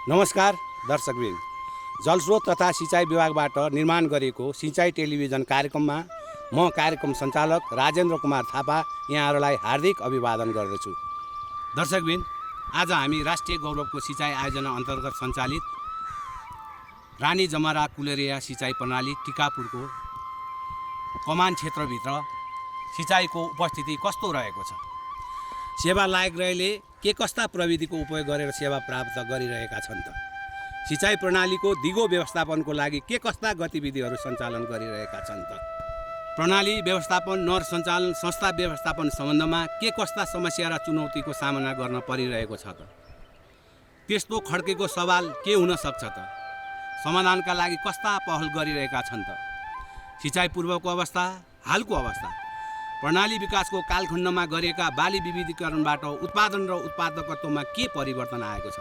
नमस्कार दर्शकवृन्द, जलस्रोत तथा सिँचाइ विभागबाट निर्माण गरिएको सिँचाइ टेलिभिजन कार्यक्रममा म कार्यक्रम सञ्चालक राजेन्द्र कुमार थापा यहाँहरूलाई हार्दिक अभिवादन गर्दछु। दर्शकवृन्द, आज हामी राष्ट्रिय गौरवको सिँचाइ आयोजना अन्तर्गत सञ्चालित रानी जमरा कुलेरिया सिँचाइ प्रणाली टिकापुरको कमान क्षेत्रभित्र सिँचाइको उपस्थिति कस्तो रहेको छ, सेवा लायकहरूले के कस्ता प्रविधिको उपयोग गरेर सेवा प्राप्त गरिरहेका छन् त, सिँचाइ प्रणालीको दिगो व्यवस्थापनको लागि के कस्ता गतिविधिहरू सञ्चालन गरिरहेका छन् त, प्रणाली व्यवस्थापन नहर सञ्चालन संस्था व्यवस्थापन सम्बन्धमा के कस्ता समस्या र चुनौतीको सामना गर्न परिरहेको छ त, त्यस्तो खड्केको सवाल के हुन सक्छ त, समाधानका लागि कस्ता पहल गरिरहेका छन् त, सिँचाइ पूर्वको अवस्था, हालको अवस्था, प्रणाली विकासको कालखण्डमा गरिएका बाली विविधीकरणबाट उत्पादन र उत्पादकत्वमा के परिवर्तन आएको छ,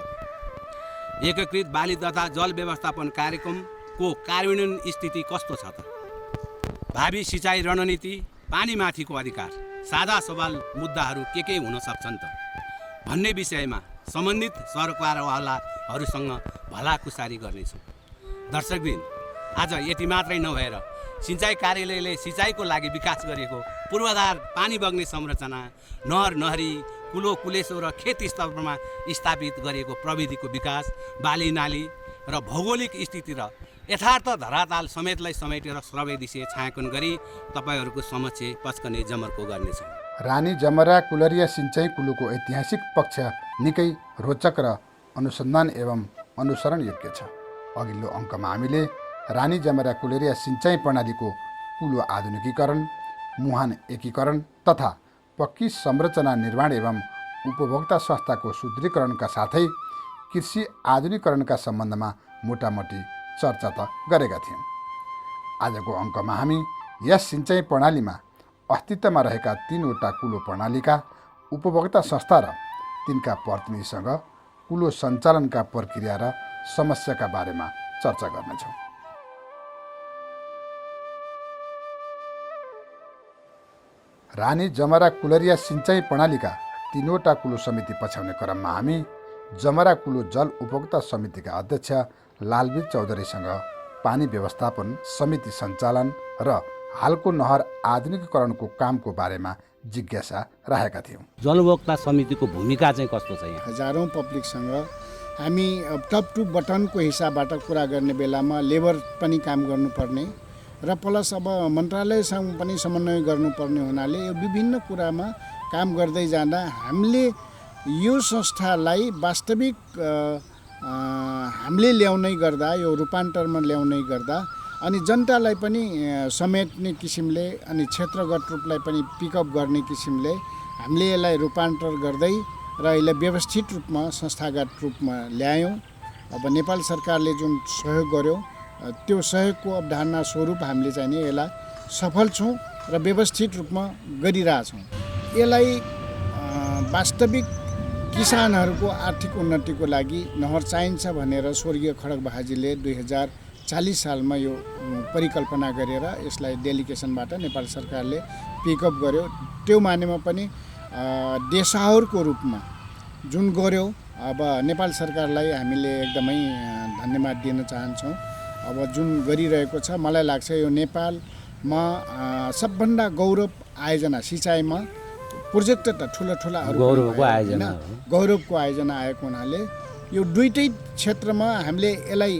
एकीकृत बाली तथा जल व्यवस्थापन कार्यक्रमको कार्यान्वयन स्थिति कस्तो छ त, भावी सिँचाइ रणनीति, पानीमाथिको अधिकार, साझा सवाल मुद्दाहरू के हुन सक्छन् त भन्ने विषयमा सम्बन्धित सरकारवालाहरूसँग भलाकुसारी गर्नेछौँ। दर्शकवृन्द, आज यति मात्रै नभएर सिँचाइ कार्यालयले सिँचाइको लागि विकास गरेको पूर्वाधार पानी बग्ने संरचना, नहर नहरी, कुलो कुलेसो र खेत स्तरमा स्थापित गरिएको प्रविधिको विकास, बाली नाली र भौगोलिक स्थिति र यथार्थ धराताल समेतलाई समेटेर सर्वैदिशीय छायाङ्कन गरी तपाईँहरूको समक्ष पस्कने जमर्को गर्नेछौँ। रानी जमरा कुलेरिया सिँचाइ कुलोको ऐतिहासिक पक्ष निकै रोचक र अनुसन्धान एवं अनुसरण योग्य छ। अघिल्लो अङ्कमा हामीले रानी जमरा कुलेरिया सिँचाइ प्रणालीको कुलो आधुनिकीकरण, मुहान एकीकरण तथा पक्की संरचना निर्माण एवं उपभोक्ता स्वास्थ्यको सुदृढीकरणका साथै कृषि आधुनिकीकरणका सम्बन्धमा मोटामोटी चर्चा त गरेका थियौँ। आजको अङ्कमा हामी यस सिँचाइ प्रणालीमा अस्तित्वमा रहेका 3वटा कुलो प्रणालीका उपभोक्ता संस्था र तिनका प्रतिनिधिसँग कुलो सञ्चालनका प्रक्रिया र समस्याका बारेमा चर्चा गर्नेछौँ। रानी जमरा कुलेरिया सिँचाइ प्रणालीका 3वटा कुलो समिति पछ्याउने क्रममा हामी जमरा कुलो जल उपभोक्ता समितिका अध्यक्ष लालबीर चौधरीसँग पानी व्यवस्थापन समिति सञ्चालन र हालको नहर आधुनिकीकरणको कामको बारेमा जिज्ञासा राखेका थियौँ। जलउपभोक्ता समितिको भूमिका चाहिँ कस्तो छ? यहाँ हजारौँ पब्लिकसँग हामी टप टु बटनको हिसाबबाट कुरा गर्ने बेलामा लेबर पनि काम गर्नुपर्ने र प्लस अब मन्त्रालयसँग पनि समन्वय गर्नुपर्ने हुनाले यो विभिन्न कुरामा काम गर्दै जाँदा हामीले यो संस्थालाई वास्तविक हामीले ल्याउनै गर्दा, यो रूपान्तरमा ल्याउनै गर्दा अनि जनतालाई पनि समेट्ने किसिमले अनि क्षेत्रगत रूपलाई पनि पिकअप गर्ने किसिमले हामीले यसलाई रूपान्तर गर्दै र यसलाई व्यवस्थित रूपमा संस्थागत रूपमा ल्यायौँ। अब नेपाल सरकारले जुन सहयोग गर्यो त्यो सहयोगको अवधारणा स्वरूप हामीले चाहिँ नि यसलाई सफल छौँ र व्यवस्थित रूपमा गरिरहेछौँ। यसलाई वास्तविक किसानहरूको आर्थिक उन्नतिको लागि नहर चाहिन्छ भनेर स्वर्गीय खड्ग बहादुरजीले 2040 सालमा यो परिकल्पना गरेर यसलाई डेलिगेसनबाट नेपाल सरकारले पिकअप गर्यो। त्यो मानेमा पनि देशहरुको रूपमा जुन गर्यो, अब नेपाल सरकारलाई हामीले एकदमै धन्यवाद दिन चाहन्छौँ। अब जुन गरिरहेको छ, मलाई लाग्छ यो नेपालमा सबभन्दा गौरव आयोजना सिँचाइमा प्रोजेक्ट त ठुला गौरवको आयोजना आएको हुनाले यो दुईटै क्षेत्रमा हामीले यसलाई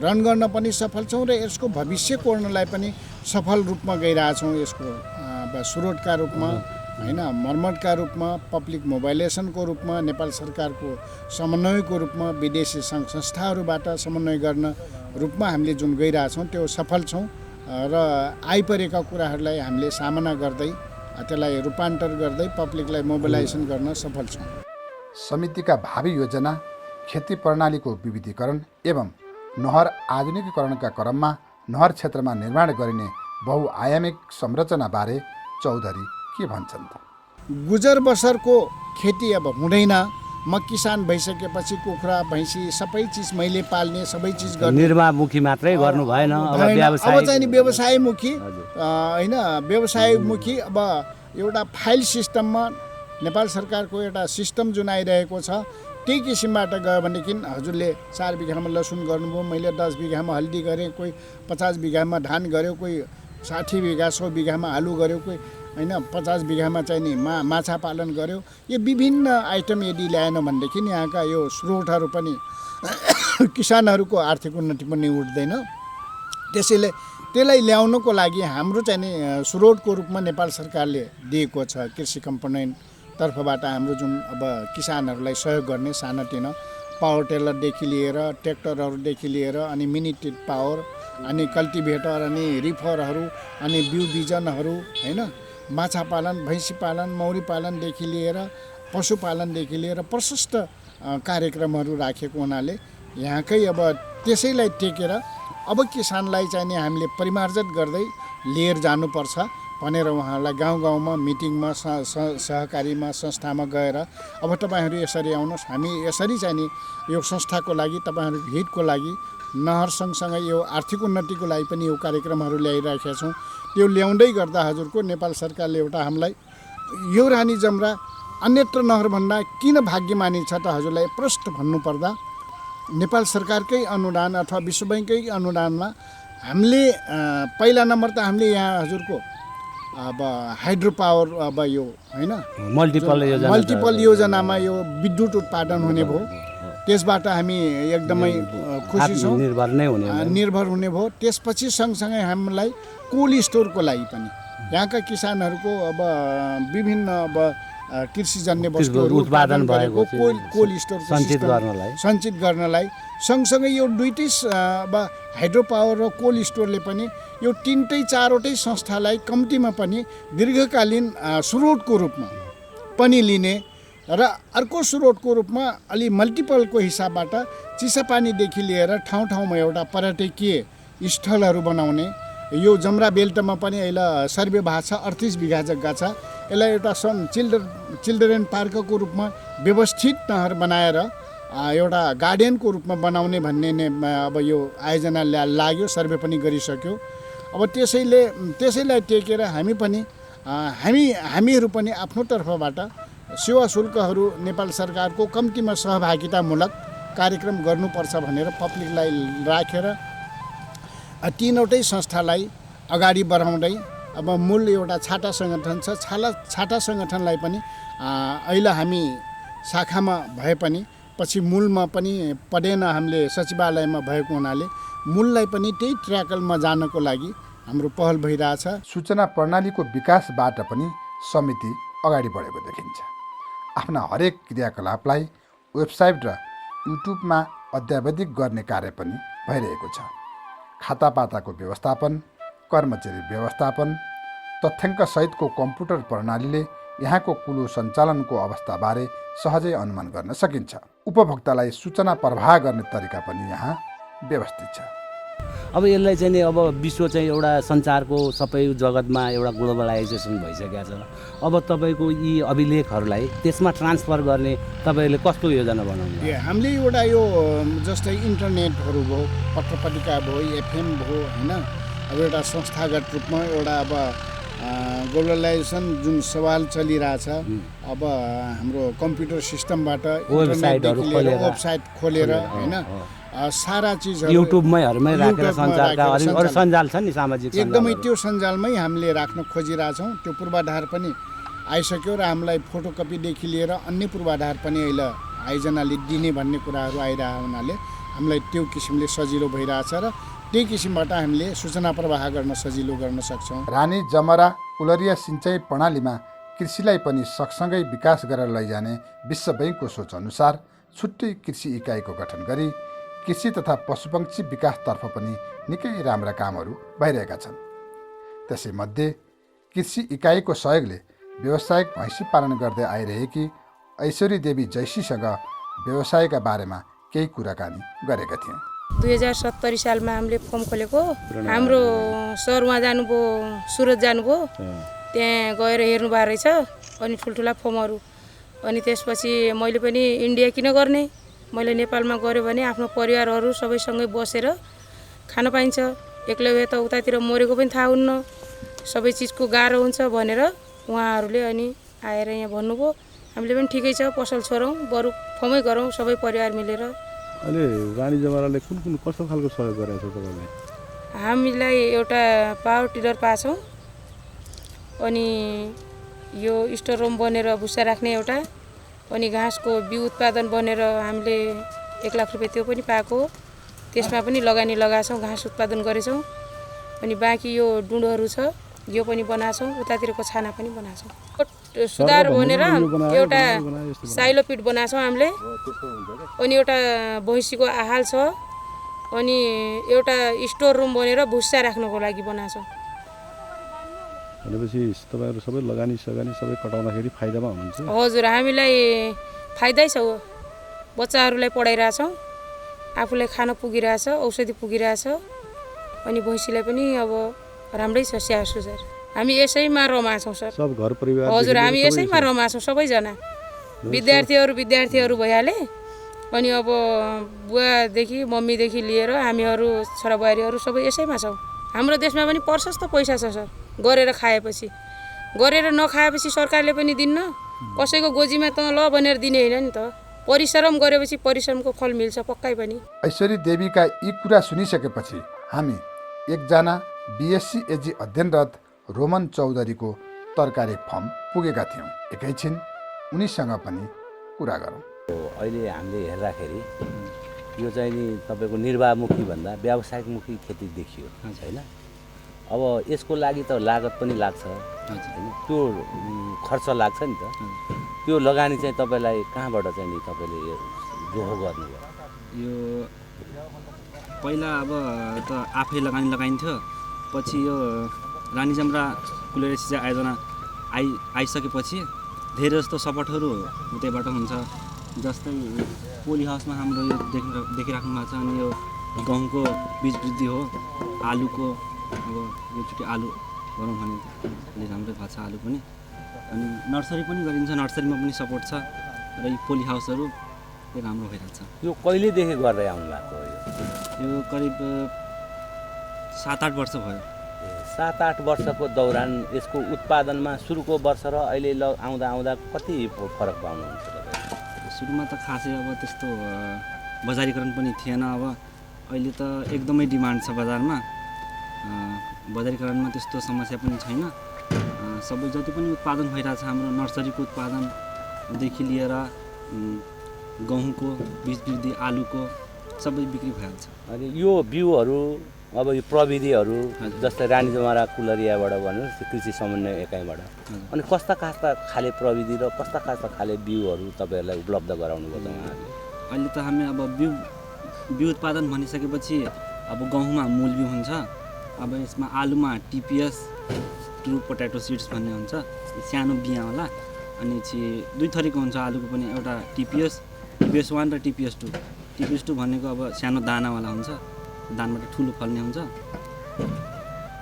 रन गर्न पनि सफल छौँ र यसको भविष्य कोर्नलाई पनि सफल रूपमा गइरहेछौँ। यसको स्रोतका रूपमा हैन, मर्मतका रूपमा, पब्लिक मोबाइलेसनको रूपमा, नेपाल सरकारको समन्वयको रूपमा, विदेशी सङ्घ संस्थाहरूबाट समन्वय गर्न रूपमा हामीले जुन गइरहेछौँ त्यो सफल छौँ र आइपरेका कुराहरूलाई हामीले सामना गर्दै त्यसलाई रूपान्तर गर्दै पब्लिकलाई मोबिलाइजेसन गर्न सफल छौँ। समितिका भावी योजना, खेती प्रणालीको विविधीकरण एवं नहर आधुनिकीकरणका क्रममा नहर क्षेत्रमा निर्माण गरिने बहुआयामिक संरचनाबारे चौधरी के भन्छन् त? गुजर बसरको खेती अब हुँदैन। म किसान भइसकेपछि कुखुरा भैँसी सबै चिज मैले पाल्ने, सबै चिज गर्ने, निर्वाहमुखी मात्रै गर्नु भएन, अब चाहिँ नि व्यवसायमुखी हैन, व्यवसायमुखी। अब एउटा फाइल सिस्टममा नेपाल सरकारको एउटा सिस्टम जुन आइरहेको छ त्यही किसिमबाट गयो भनेदेखि हजुरले 4 बिघामा लसुन गर्नुभयो, मैले 10 बिघामा हल्दी गरेँ, कोही 50 बिघामा धान गर्यो, कोही 60 बिघा 100 बिघामा आलु गर्यो, कोही होइन 50 बिघामा चाहिँ नि माछा पालन गर्यो। यो विभिन्न आइटम यदि ल्याएन भनेदेखि यहाँका यो स्रोतहरू पनि किसानहरूको आर्थिक उन्नति पनि उठ्दैन। त्यसैले त्यसलाई ल्याउनको लागि हाम्रो चाहिँ नि स्रोतको रूपमा नेपाल सरकारले दिएको छ कृषि कम्पोनेन्ट तर्फबाट हाम्रो जुन अब किसानहरूलाई सहयोग गर्ने सानातिना पावर टेलरदेखि लिएर ट्र्याक्टरहरूदेखि लिएर अनि मिनी टिप पावर अनि कल्टिभेटर अनि रिफरहरू अनि बिउ बिजनहरू होइन माछा पालन, भैँसी पालन, मौरी पालनदेखि लिएर पशुपालनदेखि लिएर प्रशस्त कार्यक्रमहरू राखेको हुनाले यहाँकै अब त्यसैलाई टेकेर अब किसानलाई चाहिँ नि हामीले परिमार्जित गर्दै लिएर जानुपर्छ भनेर उहाँहरूलाई गाउँ गाउँमा मिटिङमा सहकारीमा संस्थामा गएर अब तपाईँहरू यसरी आउनुहोस्, हामी यसरी चाहिँ नि यो संस्थाको लागि तपाईँहरूको हितको लागि नहर सँगसँगै यो आर्थिक उन्नतिको लागि पनि यो कार्यक्रमहरू ल्याइराखेका छौँ। त्यो ल्याउँदै गर्दा हजुरको नेपाल सरकारले एउटा हामीलाई यो रानी जमरा अन्यत्र नहरभन्दा किन भाग्यमानी छ त हजुरलाई प्रष्ट भन्नुपर्दा नेपाल सरकारकै अनुदान अथवा विश्व बैङ्ककै अनुदानमा हामीले पहिला नम्बर त हामीले यहाँ हजुरको अब हाइड्रो पावर अब यो होइन मल्टिपल योजनामा यो विद्युत उत्पादन हुने भयो। त्यसबाट हामी एकदमै खुसी छौँ, निर्भर हुने भयो। त्यसपछि सँगसँगै हामीलाई कोल्ड स्टोरको लागि पनि यहाँका किसानहरूको अब विभिन्न अब कृषिजन्य वस्तुहरू उत्पादन भएको कोल्ड स्टोर सञ्चित गर्नलाई सँगसँगै यो दुईटै अब हाइड्रो पावर र कोल्ड स्टोरले पनि यो 3-4वटै संस्थालाई कम्तीमा पनि दीर्घकालीन स्रोतको रूपमा पनि लिने र अर्को स्रोतको रूपमा अलि मल्टिपलको हिसाबबाट चिसापानीदेखि लिएर ठाउँ ठाउँमा एउटा पर्यटकीय स्थलहरू बनाउने। यो जमरा बेल्टमा पनि अहिले सर्वे भएको छ, 38 बिघा जग्गा छ। यसलाई एउटा चिल्ड्रेन पार्कको रूपमा व्यवस्थित नहर बनाएर एउटा गार्डनको रूपमा बनाउने भन्ने अब यो आयोजना लाग्यो, सर्वे पनि गरिसक्यो। अब त्यसैलाई टेकेर हामीहरू पनि आफ्नो तर्फबाट सेवा शुल्कहरू नेपाल सरकारको कम्तीमा सहभागितामूलक कार्यक्रम गर्नुपर्छ भनेर पब्लिकलाई राखेर 3वटै संस्थालाई अगाडि बढाउँदै अब मूल एउटा छाटा सङ्गठन छ, छाटा सङ्गठनलाई पनि अहिले हामी शाखामा भए पनि पछि मूलमा पनि पढेन, हामीले सचिवालयमा भएको हुनाले मूललाई पनि त्यही ट्र्याकलमा जानको लागि हाम्रो पहल भइरहेछ। सूचना प्रणालीको विकासबाट पनि समिति अगाडि बढेको देखिन्छ। आफ्ना हरेक क्रियाकलापलाई वेबसाइट र युट्युबमा अद्यावधिक गर्ने कार्य पनि भइरहेको छ। खातापाताको व्यवस्थापन, कर्मचारी व्यवस्थापन, तथ्याङ्कसहितको कम्प्युटर प्रणालीले यहाँको कुलो सञ्चालनको अवस्थाबारे सहजै अनुमान गर्न सकिन्छ। उपभोक्तालाई सूचना प्रवाह गर्ने तरिका पनि यहाँ व्यवस्थित छ। अब यसलाई चाहिँ नि अब विश्व चाहिँ एउटा सञ्चारको सबै जगतमा एउटा ग्लोबलाइजेसन भइसकेको छ। अब तपाईँको यी अभिलेखहरूलाई त्यसमा ट्रान्सफर गर्ने तपाईँले कस्तो योजना बनाउनु? हामीले एउटा यो जस्तै इन्टरनेटहरू भयो, पत्र पत्रिका भयो, एफएम भयो होइन, अब एउटा संस्थागत रूपमा एउटा अब ग्लोबलाइजेसन जुन सवाल चलिरहेछ, अब हाम्रो कम्प्युटर सिस्टमबाट वेबसाइट खोलेर होइन सारा चिजहरू युट्युबमै राखेर सञ्जालका अरू सञ्जाल छन् नि सामाजिक एकदमै त्यो सञ्जालमै हामीले राख्न खोजिरहेछौँ। त्यो पूर्वाधार पनि आइसक्यो र हामीलाई फोटोकपीदेखि लिएर अन्य पूर्वाधार पनि अहिले आयोजनाले दिने भन्ने कुराहरू आइरहेको हुनाले हामीलाई त्यो किसिमले सजिलो भइरहेछ र त्यही किसिमबाट हामीले सूचना प्रवाह गर्न सजिलो गर्न सक्छौँ। रानी जमरा कुलरिया सिँचाइ प्रणालीमा कृषिलाई पनि सँगसँगै विकास गरेर लैजाने विश्व बैङ्कको सोचअनुसार छुट्टै कृषि इकाइको गठन गरी कृषि तथा पशुपक्षी विकासतर्फ पनि निकै राम्रा कामहरू भइरहेका छन्। त्यसैमध्ये कृषि इकाइको सहयोगले व्यावसायिक भैँसी पालन गर्दै आइरहेकी ऐश्वरी देवी जैसीसँग व्यवसायका बारेमा केही कुराकानी गरेका थियौँ। 2070 सालमा हामीले फर्म खोलेको। हाम्रो सर उहाँ जानुभयो, सुरत जानुभयो, त्यहाँ गएर हेर्नु भएको रहेछ अनि ठुल्ठुला फर्महरू। अनि त्यसपछि मैले पनि इन्डिया किन गर्ने, मैले नेपालमा गऱ्यो भने आफ्नो परिवारहरू सबैसँगै बसेर खान पाइन्छ, एक्लै यता उतातिर मरेको पनि थाहा हुन्न, सबै चिजको गाह्रो हुन्छ भनेर उहाँहरूले अनि आएर यहाँ भन्नुभयो हामीले पनि ठिकै छ, पसल छोडौँ, बरु फर्मै गरौँ सबै परिवार मिलेर। अहिले रानी जमराले कुन कस्तो खालको सहयोग गरेको छ तपाईँलाई? हामीलाई एउटा पावर टिलर पाछौँ, अनि यो स्टोर रुम बनेर भुस्सा राख्ने एउटा, अनि घाँसको बिउ उत्पादन बनेर हामीले 1 लाख रुपियाँ त्यो पनि पाएको, त्यसमा पनि लगानी लगाएछौँ, घाँस उत्पादन गरेछौँ। अनि बाँकी यो डुँडोहरू छ, यो पनि बनाएछौँ, उतातिरको छाना पनि बनाएछौँ। सुधार बनेर एउटा साइलो पिट बनाएछौँ हामीले, अनि एउटा भैँसीको आहाल छ, अनि एउटा स्टोर रुम बनेर भुस्सा राख्नको लागि बनाएछौँ। भनेपछि तपाईँहरू सबै लगानी सबै कटाउँदाखेरि फाइदामा हुनुहुन्छ? हजुर, हामीलाई फाइदै छ, बच्चाहरूलाई पढाइरहेछौँ, आफूलाई खान पुगिरहेछ, औषधि पुगिरहेछ, अनि भैँसीलाई पनि अब राम्रै छ स्याहार सुसार। हामी यसैमा रमाछौँ सर। सब घर परिवार? हजुर, हामी यसैमा रमाछौँ सबैजना। विद्यार्थीहरू भइहाले, अनि अब बुवादेखि मम्मीदेखि लिएर हामीहरू छोराबुहारीहरू सबै यसैमा छौँ। हाम्रो देशमा पनि प्रशस्त पैसा छ सर, गरेर खाएपछि। गरेर नखाएपछि सरकारले पनि दिन्न, कसैको गोजीमा त ल भनेर दिने होइन नि त। परिश्रम गरेपछि परिश्रमको फल मिल्छ पक्कै पनि। ऐश्वरी देवीका यी कुरा सुनिसकेपछि हामी एकजना BSc एजी अध्ययनरत रोमन चौधरीको तरकारी फर्म पुगेका थियौँ। एकैछिन उनीसँग पनि कुरा गरौँ। अहिले हामीले हेर्दाखेरि यो चाहिँ नि तपाईँको निर्वाहमुखी भन्दा व्यावसायिकमुखी खेती देखियो होइन। अब यसको लागि त लागत पनि लाग्छ होइन, त्यो खर्च लाग्छ नि त। त्यो लगानी चाहिँ तपाईँलाई कहाँबाट चाहिँ नि तपाईँले जोहो गर्नुभयो? यो पहिला अब त आफै लगानी लगाइन्थ्यो, पछि यो रानी जमरा कुलेरिया सिँचाइ आयोजना आइसकेपछि धेरै जस्तो सपोर्टहरू त्यहीबाट हुन्छ। जस्तै पोली हाउसमा हाम्रो यो देखिराख्नु भएको छ, अनि यो गहुँको बीज वृद्धि हो, आलुको अब योचोटि आलु गरौँ भने अलि राम्रै भएको छ आलु पनि। अनि नर्सरी पनि गरिन्छ, नर्सरीमा पनि सपोर्ट छ, र यो पोली हाउसहरू राम्रो भइरहेको छ। यो कहिलेदेखि गर्दै आउनु भएको हो? यो करिब 7-8 वर्ष भयो। 7-8 वर्षको दौरान यसको उत्पादनमा सुरुको वर्ष र अहिले आउँदा कति फरक पाउनुहुन्छ तपाईँ? सुरुमा त खासै अब त्यस्तो बजारीकरण पनि थिएन। अब अहिले त एकदमै डिमान्ड छ बजारमा, बजारीकरणमा त्यस्तो समस्या पनि छैन। सबै जति पनि उत्पादन भइरहेछ हाम्रो नर्सरीको उत्पादनदेखि लिएर गहुँको बीज वृद्धि, आलुको सबै बिक्री भइहाल्छ। अनि यो बिउहरू अब यो प्रविधिहरू जस्तै रानी जमरा कुलेरियाबाट भन्नुहोस्, कृषि समन्वय एकाइबाट, अनि कस्ता खाले प्रविधि र कस्ता खाले बिउहरू तपाईँहरूलाई उपलब्ध गराउनु भयो उहाँहरूले? अहिले त हामी अब बिउ उत्पादन भनिसकेपछि अब गहुँमा मूल बिउ हुन्छ, अब यसमा आलुमा TPS ट्रु पोट्याटो सिड्स भन्ने हुन्छ, सानो बियावाला, अनि दुई थरीको हुन्छ आलुको पनि, एउटा TPS 1 र TPS 2। TPS 2 भनेको अब सानो दानावाला हुन्छ, दानबाट ठुलो फल्ने हुन्छ।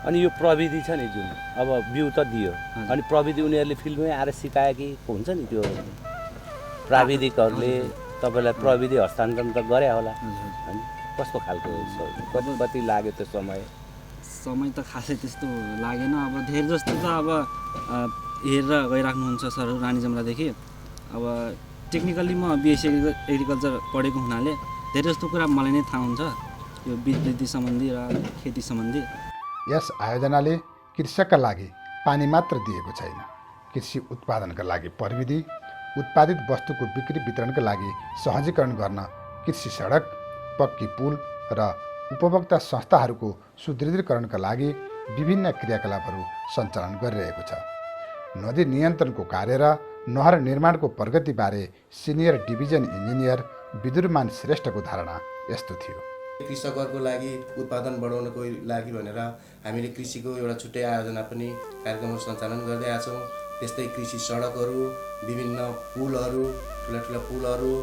अनि यो प्रविधि छ नि जुन अब बिउ त दियो, अनि प्रविधि उनीहरूले फिल्डमै आएर सिकायो कि हुन्छ नि त्यो प्राविधिकहरूले तपाईँलाई प्रविधि हस्तान्तरण त गरे होला, अनि कस्तो खालको कति लाग्यो त्यो समय त खासै त्यस्तो लागेन। अब धेरै जस्तो त अब हेरेर गइराख्नुहुन्छ सरहरू रानी जमरादेखि। अब टेक्निकल्ली म BSc एग्रिकल्चर पढेको हुनाले धेरै जस्तो कुरा मलाई नै थाहा हुन्छ, यो बीज वृद्धि सम्बन्धी र खेती सम्बन्धी। यस आयोजनाले कृषकका लागि पानी मात्र दिएको छैन, कृषि उत्पादनका लागि प्रविधि, उत्पादित वस्तुको बिक्री वितरणका लागि सहजीकरण गर्न कृषि सडक, पक्की पुल र उपभोक्ता संस्थाहरूको सुदृढीकरणका लागि विभिन्न क्रियाकलापहरू सञ्चालन गरिरहेको छ। नदी नियन्त्रणको कार्य र नहर निर्माणको प्रगतिबारे सिनियर डिभिजन इन्जिनियर विदुरमान श्रेष्ठको धारणा यस्तो थियो। कृषकहरूको लागि उत्पादन बढाउनको लागि भनेर हामीले कृषिको एउटा छुट्टै आयोजना पनि कार्यक्रमहरू सञ्चालन गर्दै आएको छौँ। त्यस्तै कृषि सडकहरू, विभिन्न पुलहरू, ठुला पुलहरू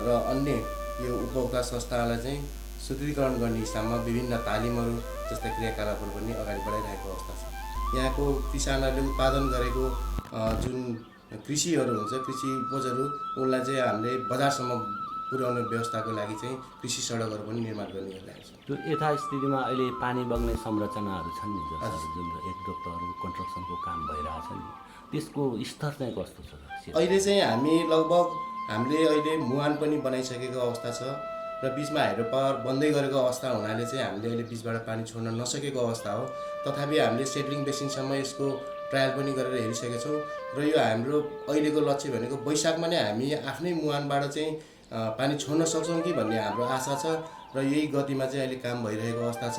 र अन्य यो उपभोक्ता संस्थालाई चाहिँ सुदृढीकरण गर्ने हिसाबमा विभिन्न तालिमहरू जस्ता क्रियाकलापहरू पनि अगाडि बढाइरहेको अवस्था छ। यहाँको किसानहरूले उत्पादन गरेको जुन कृषिहरू हुन्छ, कृषि उपजहरू, उनलाई चाहिँ हामीले बजारसम्म पुर्याउने व्यवस्थाको लागि चाहिँ कृषि सडकहरू पनि निर्माण गर्ने गरिरहेको छ। त्यो यथास्थितिमा अहिले पानी बग्ने संरचनाहरू छन् नि, जुन एकदोक्तहरू कन्स्ट्रक्सनको काम भइरहेछ नि, त्यसको स्तर चाहिँ कस्तो छ? अहिले चाहिँ हामीले अहिले मुहान पनि बनाइसकेको अवस्था छ र बिचमा हाइड्रो पावर बन्दै गरेको अवस्था हुनाले चाहिँ हामीले अहिले बिचबाट पानी छोड्न नसकेको अवस्था हो। तथापि हामीले सेटलिङ बेसिनसम्म यसको ट्रायल पनि गरेर हेरिसकेका छौँ र यो हाम्रो अहिलेको लक्ष्य भनेको वैशाखमा नै हामी आफ्नै मुहानबाट चाहिँ पानी छोड्न सक्छौँ कि भन्ने हाम्रो आशा छ र यही गतिमा चाहिँ अहिले काम भइरहेको अवस्था छ।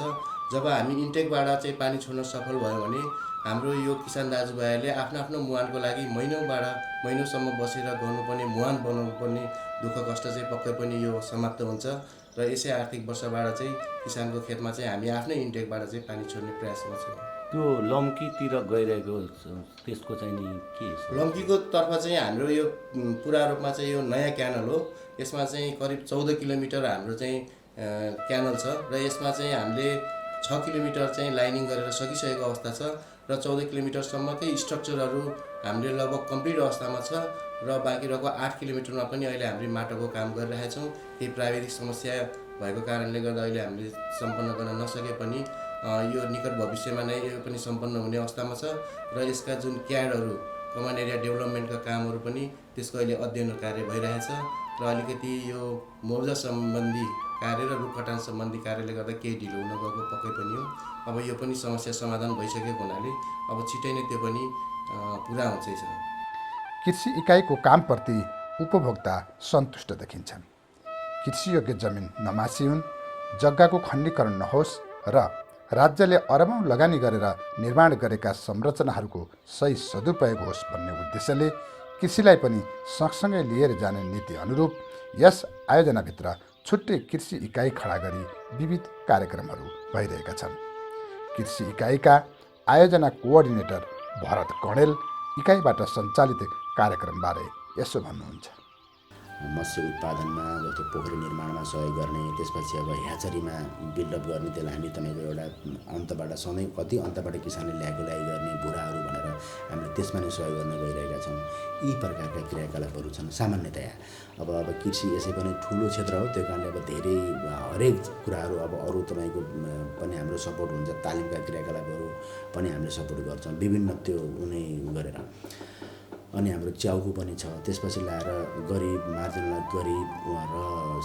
जब हामी इन्टेकबाट चाहिँ पानी छोड्न सफल भयो भने हाम्रो यो किसान दाजुभाइहरूले आफ्नो मुहानको लागि महिनौसम्म बसेर गर्नुपर्ने मुहान बनाउनुपर्ने दुःख कष्ट चाहिँ पक्कै पनि यो समाप्त हुन्छ र यसै आर्थिक वर्षबाट चाहिँ किसानको खेतमा चाहिँ हामी आफ्नै इन्टेकबाट चाहिँ पानी छोड्ने प्रयासमा छौँ। त्यो लम्कीतिर गइरहेको त्यसको चाहिँ नि के छ? लम्कीको तर्फ चाहिँ हाम्रो यो पुरा रूपमा चाहिँ यो नयाँ क्यानल हो। यसमा चाहिँ करिब 14 किलोमिटर हाम्रो चाहिँ क्यानल छ र यसमा चाहिँ हामीले 6 किलोमिटर चाहिँ लाइनिङ गरेर सकिसकेको अवस्था छ र 14 किलोमिटरसम्मकै स्ट्रक्चरहरू हामीले लगभग कम्प्लिट अवस्थामा छ र बाँकी रहेको 8 किलोमिटरमा पनि अहिले हामीले माटोको काम गरिरहेका छौँ। केही प्राविधिक समस्या भएको कारणले गर्दा अहिले हामीले सम्पन्न गर्न नसके पनि यो निकट भविष्यमा नै यो पनि सम्पन्न हुने अवस्थामा छ र यसका जुन क्याडहरू कमान एरिया डेभलपमेन्टका कामहरू पनि त्यसको अहिले अध्ययन कार्य भइरहेछ र अलिकति यो मौजा सम्बन्धी कार्य र रुख कटान सम्बन्धी कार्यले गर्दा केही ढिलो हुन गएको पक्कै पनि हो। अब यो पनि समस्या समाधान भइसकेको हुनाले अब छिटै नै त्यो पनि पुरा हुँदैछ। कृषि इकाइको कामप्रति उपभोक्ता सन्तुष्ट देखिन्छन्। कृषियोग्य जमिन नमासिउन्, जग्गाको खण्डीकरण नहोस् र राज्यले अरबौं लगानी गरेर निर्माण गरेका संरचनाहरूको सही सदुपयोग होस् भन्ने उद्देश्यले कृषिलाई पनि सँगसँगै लिएर जाने नीति अनुरूप यस आयोजनाभित्र छुट्टै कृषि इकाइ खडा गरी विविध कार्यक्रमहरू भइरहेका छन्। कृषि इकाइका आयोजना कोअर्डिनेटर भरत कणेल इकाइबाट सञ्चालित कार्यक्रमबारे यसो भन्नुहुन्छ। मत्स्य उत्पादनमा जस्तो पोखरी निर्माणमा सहयोग गर्ने, त्यसपछि अब ह्याचरीमा बिल्डअप गर्ने, त्यसलाई हामी तपाईँको एउटा अन्तबाट सधैँ कति अन्तबाट किसानले ल्याएको गर्ने बुढाहरू भनेर हामीले त्यसमा नै सहयोग गर्न गइरहेका छौँ। यी प्रकारका क्रियाकलापहरू छन् सामान्यतया। अब कृषि यसै पनि ठुलो क्षेत्र हो, त्यो कारणले अब धेरै हरेक कुराहरू अब अरू तपाईँको पनि हाम्रो सपोर्ट हुन्छ। तालिमका क्रियाकलापहरू पनि हामीले सपोर्ट गर्छौँ विभिन्न त्यो उनी गरेर। अनि हाम्रो च्याउको पनि छ। त्यसपछि ल्याएर गरिब, मार्जिनल गरिब र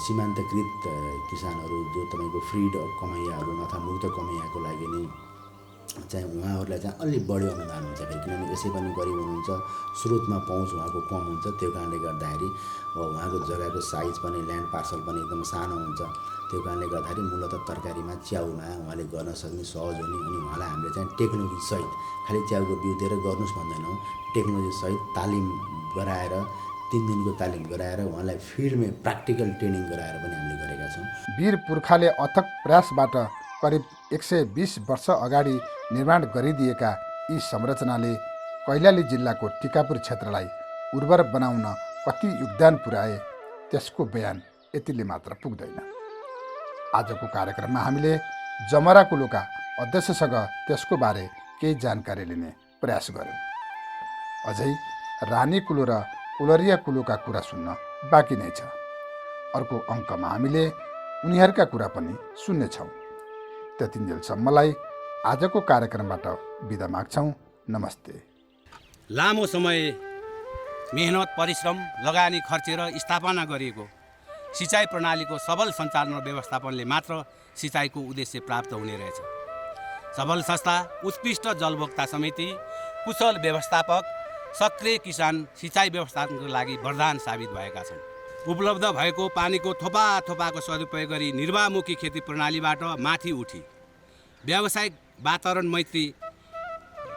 सीमान्तकृत किसानहरू जो तपाईँको फ्रिड कमाइयाहरू अथवा मुक्त कमाइयाको लागि नै चाहिँ उहाँहरूलाई चाहिँ अलि बढी अनुदान हुन्छ। फेरि किनभने यसै पनि गरिब हुनुहुन्छ, स्रोतमा पहुँच उहाँको कम हुन्छ। त्यो कारणले गर्दाखेरि उहाँको जग्गाको साइज पनि ल्यान्ड पार्सल पनि एकदम सानो हुन्छ। त्यो कारणले गर्दाखेरि मूलतः तरकारीमा च्याउमा उहाँले गर्न सक्ने सहज हुने। अनि उहाँलाई हामीले चाहिँ टेक्नोलोजीसहित खालि च्याउको बिउ दिएर गर्नुहोस् भन्दैनौँ, टेक्नोलोजीसहित तालिम गराएर 3 दिनको तालिम गराएर उहाँलाई फिल्डमा प्र्याक्टिकल ट्रेनिङ गराएर पनि हामीले गरेका छौँ। वीर पुर्खाले अथक प्रयासबाट करिब 120 वर्ष अगाडि निर्माण गरिदिएका यी संरचनाले कैलाली जिल्लाको टिकापुर क्षेत्रलाई उर्वर बनाउन कति योगदान पुर्याए त्यसको बयान यतिले मात्र पुग्दैन। आजको कार्यक्रममा हामीले जमरा कुलोका अध्यक्षसँग त्यसको बारे केही जानकारी लिने प्रयास गऱ्यौँ। अझै रानी कुलो र कुलरिया कुलोका कुरा सुन्न बाँकी नै छ। अर्को अङ्कमा हामीले उनीहरूका कुरा पनि सुन्नेछौँ। त्यतिन्जेलसम्मलाई आजको कार्यक्रमबाट बिदा माग्छौँ। नमस्ते। लामो समय मेहनत, परिश्रम, लगानी खर्चेर स्थापना गरिएको सिँचाइ प्रणालीको सबल सञ्चालन र व्यवस्थापनले मात्र सिँचाइको उद्देश्य प्राप्त हुने रहेछ। सबल संस्था, उत्कृष्ट जलभोक्ता समिति, कुशल व्यवस्थापक, सक्रिय किसान सिँचाइ व्यवस्थापनको लागि वरदान साबित भएका छन्। उपलब्ध भएको पानीको थोपा थोपाको सदुपयोग गरी निर्वाहमुखी खेती प्रणालीबाट माथि उठी व्यावसायिक वातावरण मैत्री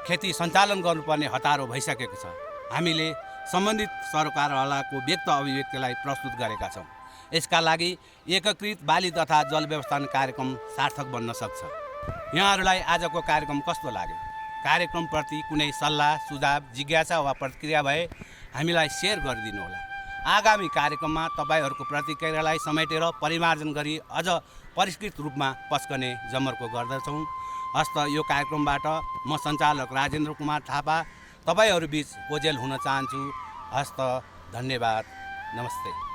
खेती सञ्चालन गर्नुपर्ने हतारो भइसकेको छ। हामीले सम्बन्धित सरकारवालाको व्यक्त अभिव्यक्तिलाई प्रस्तुत गरेका छौँ। यसका लागि एकीकृत बाली तथा जल व्यवस्थापन कार्यक्रम सार्थक बन्न सक्छ। यहाँहरूलाई आजको कार्यक्रम कस्तो लाग्यो? कार्यक्रमप्रति कुनै सल्लाह, सुझाव, जिज्ञासा वा प्रतिक्रिया भए हामीलाई सेयर गरिदिनुहोला। आगामी कार्यक्रममा तपाईँहरूको प्रतिक्रियालाई समेटेर परिमार्जन गरी अझ परिष्कृत रूपमा पस्कने जमर्को गर्दछौँ। हस्त यो कार्यक्रमबाट म सञ्चालक राजेन्द्र कुमार थापा तपाईँहरू बीच ओझेल हुन चाहन्छु। हस्त, धन्यवाद, नमस्ते।